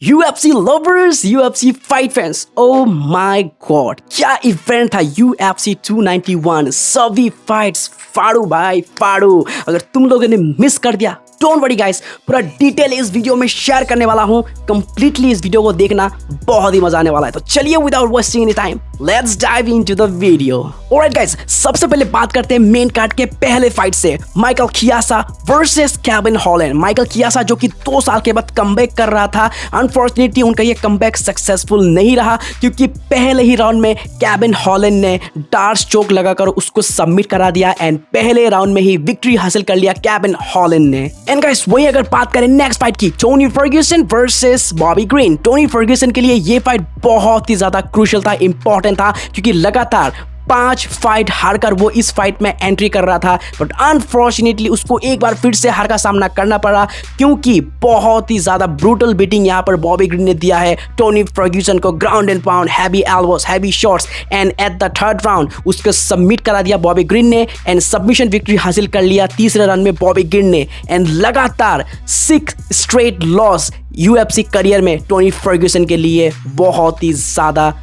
UFC lovers, UFC fight fans, oh my god, क्या event था UFC 291। सभी fights फाड़ू भाई फाड़ू। अगर तुम लोगों ने मिस कर दिया, डोंट वरी गाइस, पूरा डिटेल इस वीडियो में शेयर करने वाला हूँ। कंप्लीटली इस वीडियो को देखना, बहुत ही मजा आने वाला है। तो चलिए without wasting any time, let's dive into the video. Alright guys, सबसे पहले बात करते हैं मेन कार्ड के पहले फाइट से, Michael Chiesa versus Kevin Holland. Michael Chiesa जो कि 2 साल के बाद कमबैक कर रहा था, अनफॉर्चुनेटली उनका ये कमबैक सक्सेसफुल नहीं रहा, क्योंकि पहले ही राउंड में केविन हॉलैंड ने डार्स चोक लगाकर उसको सबमिट करा दिया एंड पहले राउंड में ही विक्ट्री हासिल कर लिया केविन हॉलैंड ने। एंड गाइस, वही अगर बात करें नेक्स्ट फाइट की, Tony Ferguson versus Bobby Green. Tony Ferguson के लिए ये फाइट बहुत ही ज्यादा क्रूशियल था, इंपॉर्टेंट था, क्योंकि लगातार 5 फाइट हारकर वो इस फाइट में एंट्री कर रहा था। बट अनफॉर्चुनेटली उसको एक बार फिर से हार का सामना करना पड़ा, क्योंकि बहुत ही ज्यादा ब्रूटल बीटिंग यहाँ पर बॉबी ग्रीन ने दिया है टोनी फर्ग्यूसन को, ground and pound, heavy elbows, heavy shots, and at the third round उसको सबमिट करा दिया बॉबी ग्रीन ने एंड सबमिशन विक्ट्री हासिल कर लिया तीसरे राउंड में बॉबी ग्रीन ने। एंड लगातार 6 स्ट्रेट लॉस UFC करियर में टोनी फर्ग्यूसन के लिए बहुत ही ज्यादा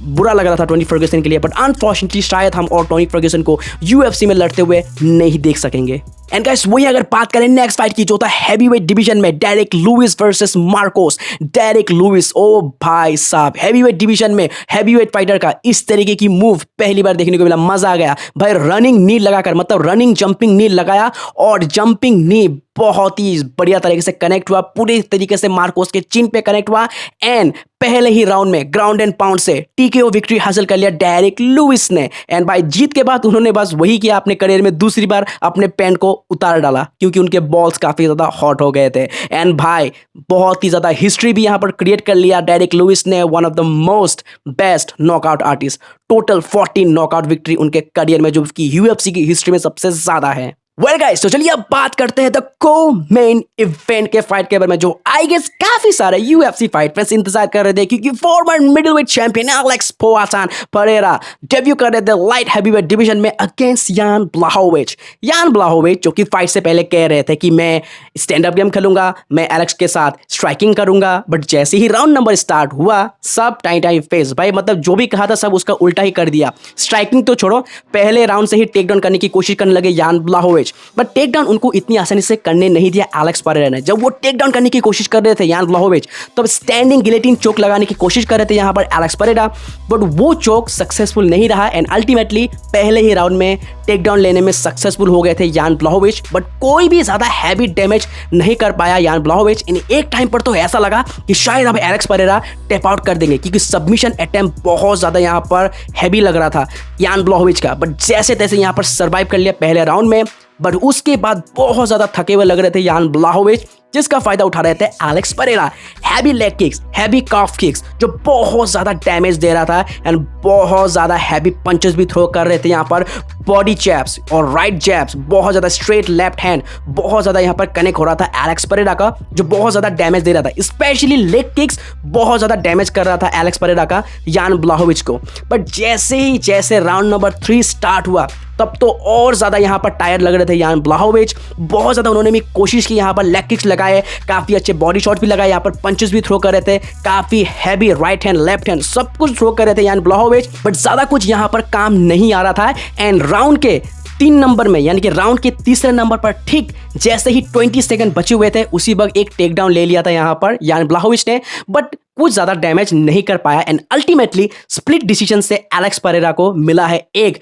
बुरा लग रहा था टोनी फर्ग्यूसन के लिए। बट अनफॉर्चुनेटली शायद हम और टोनी फर्ग्यूसन को UFC में लड़ते हुए नहीं देख सकेंगे। एंड गाइस, वही अगर बात करें नेक्स्ट फाइट की, जो था हैवीवेट डिवीजन में, Derrick Lewis versus Marcos. Derrick Lewis, ओ भाई साहब, हैवीवेट डिवीजन में हैवीवेट फाइटर का इस तरीके की मूव पहली बार देखने को मिला, मजा आ गया भाई। रनिंग नी लगाकर, रनिंग जंपिंग नी लगाया और जंपिंग नी बहुत ही बढ़िया तरीके से कनेक्ट हुआ, पूरी तरीके से मार्कोस के चिन पे कनेक्ट हुआ एंड पहले ही राउंड में ग्राउंड एंड पाउंड से TKO विक्ट्री हासिल कर लिया डेरिक लुइस ने। एंड भाई जीत के बाद उन्होंने बस वही किया, अपने करियर में दूसरी बार अपने पैंट को उतार डाला, क्योंकि उनके बॉल्स काफी ज्यादा हॉट हो गए थे। एंड भाई बहुत ही ज्यादा हिस्ट्री भी यहां पर क्रिएट कर लिया डेरिक लुइस ने, one of the most best knockout artist. Total 14 knockout victory उनके करियर में, जो कि UFC की हिस्ट्री में सबसे ज्यादा है। वेल गाइस, तो चलिए अब बात करते हैं द को मेन इवेंट के फाइट के बारे में, जो आई गेस काफी सारे UFC फाइट फैंस इंतजार कर रहे थे, क्योंकि former middleweight champion Alex Poatan Pereira debut कर रहे थे लाइट हैवीवेट डिवीजन में अगेंस्ट यान ब्लाहोविच। यान ब्लाहोविच जो कि फाइट से पहले कह रहे थे कि मैं स्टैंड अप गेम खेलूंगा, मैं एलेक्स के साथ स्ट्राइकिंग करूंगा, बट जैसे ही राउंड नंबर स्टार्ट हुआ, सब टाइम फेस भाई, जो भी कहा था सब उसका उल्टा ही कर दिया। स्ट्राइकिंग तो छोड़ो, पहले राउंड से ही टेक डाउन करने की कोशिश करने लगे यान ब्लाहोविच, बट टेक डाउन उनको इतनी आसानी से करने नहीं दिया एलेक्स परेरा ने। जब वो टेक डाउन करने की कोशिश कर रहे थे यान ब्लाहोविच, तब स्टैंडिंग गिलेटिन चोक लगाने की कोशिश कर रहे थे यहां पर एलेक्स परेरा, बट वो चोक सक्सेसफुल नहीं रहा एंड अल्टीमेटली पहले ही राउंड में टेक डाउन लेने में सक्सेसफुल हो गए थे यान ब्लाहोविच। बट कोई भी ज्यादा हैवी डैमेज नहीं कर पाया यान ब्लाहोविच। इन एक टाइम पर तो ऐसा लगा कि शायद अब एलेक्स परेरा टेप आउट कर देंगे, क्योंकि सबमिशन अटेम्प्ट बहुत ज्यादा यहां पर हैवी लग रहा था यान ब्लाहोविच का। बट जैसे तैसे यहां पर सर्वाइव कर लिया पहले राउंड में, बट उसके बाद बहुत ज्यादा थके हुए लग रहे थे यान ब्लाहोविच, जिसका फायदा उठा रहे थे Alex Pereira. Heavy leg kicks, heavy calf kicks जो बहुत ज्यादा डैमेज दे रहा था एंड बहुत ज्यादा हैवी पंचेस भी थ्रो कर रहे थे यहाँ पर। बॉडी जैब्स और राइट जैब्स, बहुत ज्यादा स्ट्रेट लेफ्ट हैंड बहुत ज्यादा यहाँ पर कनेक्ट हो रहा था एलेक्स परेरा का, जो बहुत ज्यादा डैमेज दे रहा था। स्पेशली लेग किक्स बहुत ज्यादा डैमेज कर रहा था एलेक्स परेरा का यान ब्लाहोविच को। बट जैसे राउंड नंबर 3 स्टार्ट हुआ, तब तो और ज्यादा यहाँ पर टायर्ड लग रहे थे यान ब्लाहोविच। बहुत ज्यादा उन्होंने भी कोशिश की, यहाँ पर लेग किक्स लगाए, काफी अच्छे बॉडी शॉट भी लगाए, यहाँ पर पंचेस भी थ्रो कर रहे थे, काफी heavy right hand left hand सब कुछ थ्रो कर रहे थे यान ब्लाहोविच। बट ज्यादा कुछ यहाँ पर काम नहीं आ रहा था एंड राउंड के 3 नंबर में, यानी कि राउंड के तीसरे नंबर पर ठीक जैसे ही 20 सेकंड बचे हुए थे, उसी वक्त एक टेक डाउन ले लिया था यहाँ पर यान ब्लाहोविच ने, बट कुछ ज्यादा डैमेज नहीं कर पाया एंड अल्टीमेटली स्प्लिट डिसीजन से एलेक्स परेरा को मिला है एक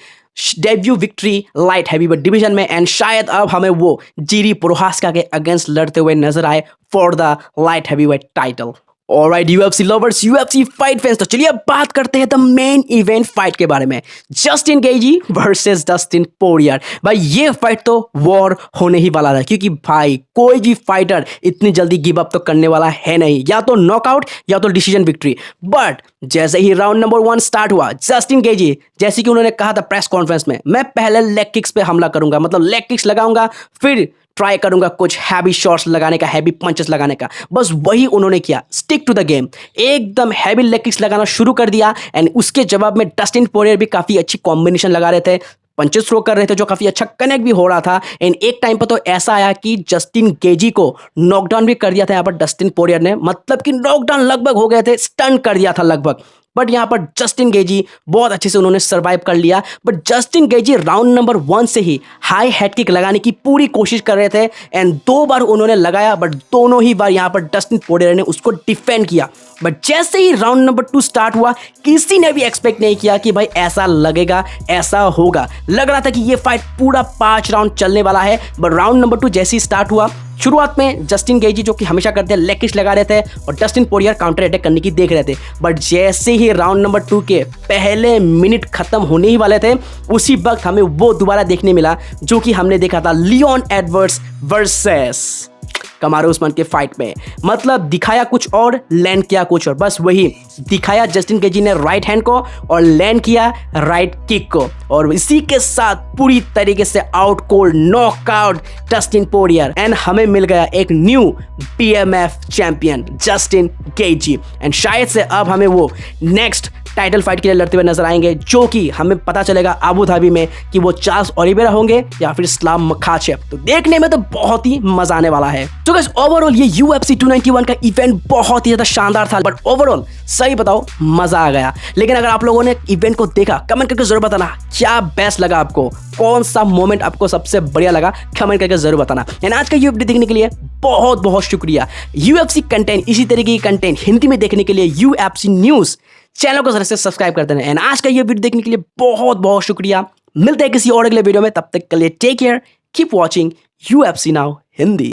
debut victory light heavyweight division में। एंड शायद अब हमें वो जीरी प्रोहास्का के अगेंस्ट लड़ते हुए नजर आए for the light heavyweight title. Alright UFC lovers, UFC fight fans, तो चलिए अब बात करते हैं द मेन इवेंट फाइट के बारे में, Justin Gaethje versus Dustin Poirier. भाई ये फाइट तो वॉर होने ही वाला था, क्योंकि भाई कोई भी फाइटर इतनी जल्दी गिव अप तो करने वाला है नहीं, या तो नॉकआउट या तो डिसीजन विक्ट्री। बट जैसे ही राउंड नंबर 1 स्टार्ट हुआ, जस्टिन गेजी, जैसे कि उन्होंने कहा था प्रेस कॉन्फ्रेंस में, मैं पहले लेग किक्स पे हमला करूंगा, लेग किक्स लगाऊंगा, फिर ट्राई करूंगा कुछ हैवी शॉट्स लगाने का, हैवी पंचेस लगाने का। बस वही उन्होंने किया, स्टिक टू द गेम, एकदम हैवी लेग किक्स लगाना शुरू कर दिया एंड उसके जवाब में डस्टिन पोरियर भी काफी अच्छी कॉम्बिनेशन लगा रहे थे। पंचेस थ्रो कर रहे थे जो काफ़ी अच्छा कनेक्ट भी हो रहा था। एंड एक टाइम पर तो ऐसा आया कि जस्टिन गेजी को नॉकडाउन भी कर दिया था यहाँ पर डस्टिन पोरियर ने, मतलब कि नॉकडाउन लगभग हो गए थे, स्टन कर दिया था लगभग। बट यहाँ पर जस्टिन गेजी बहुत अच्छे से उन्होंने सर्वाइव कर लिया। But Justin Gaethje round number 1 से ही हाई हेड किक लगाने की पूरी कोशिश कर रहे थे एंड 2 बार उन्होंने लगाया, बट दोनों ही बार यहाँ पर डस्टिन पोरियर ने उसको डिफेंड किया। बट जैसे ही राउंड नंबर 2 स्टार्ट हुआ, किसी ने भी एक्सपेक्ट नहीं किया कि भाई ऐसा लगेगा, ऐसा होगा। लग रहा था कि ये फाइट पूरा 5 राउंड चलने वाला है। बट राउंड नंबर 2 जैसे ही स्टार्ट हुआ, शुरुआत में जस्टिन गेजी जो कि हमेशा करते हैं लेग किक लगा रहे थे और डस्टिन पोरियर काउंटर अटैक करने की देख रहे थे। बट जैसे ही राउंड नंबर 2 के पहले मिनट खत्म होने ही वाले थे, उसी वक्त हमें वो दोबारा देखने मिला जो कि हमने देखा था लियोन एडवर्ड्स वर्सेस कमारू उस्मान के फाइट में। मतलब दिखाया कुछ और, लैंड किया कुछ और। बस वही दिखाया जस्टिन गेजी ने राइट हैंड को और लैंड किया राइट किक को, और इसी के साथ पूरी तरीके से out cold knockout Dustin Poirier. And हमें मिल गया एक new BMF champion Justin Gaethje. And शायद से अब हमें वो नेक्स्ट टाइटल फाइट के लिए लड़ते हुए नजर आएंगे, जो कि हमें पता चलेगा अबू धाबी में कि वो चार्ल्स ओलिवेरा होंगे या फिर इस्लाम मखाचेव। तो देखने में तो बहुत ही मजा आने वाला है। तो गाइस ओवरऑल ये UFC 291 का इवेंट बहुत ही ज्यादा शानदार था। बट ओवरऑल सही बताओ मजा आ गया। लेकिन अगर आप लोगों ने इवेंट को देखा, कमेंट करके जरूर बताना क्या बेस्ट लगा आपको, कौन सा मोमेंट आपको सबसे बढ़िया लगा, कमेंट करके जरूर बताना। एंड आज का ये वीडियो देखने के लिए बहुत बहुत शुक्रिया। UFC कंटेंट, इसी तरीके की कंटेंट हिंदी में देखने के लिए UFC न्यूज चैनल को जरा से सब्सक्राइब कर देना। एंड आज का ये वीडियो देखने के लिए बहुत बहुत शुक्रिया। मिलते हैं किसी और अगले वीडियो में, तब तक के लिए take care, keep watching UFC now Hindi.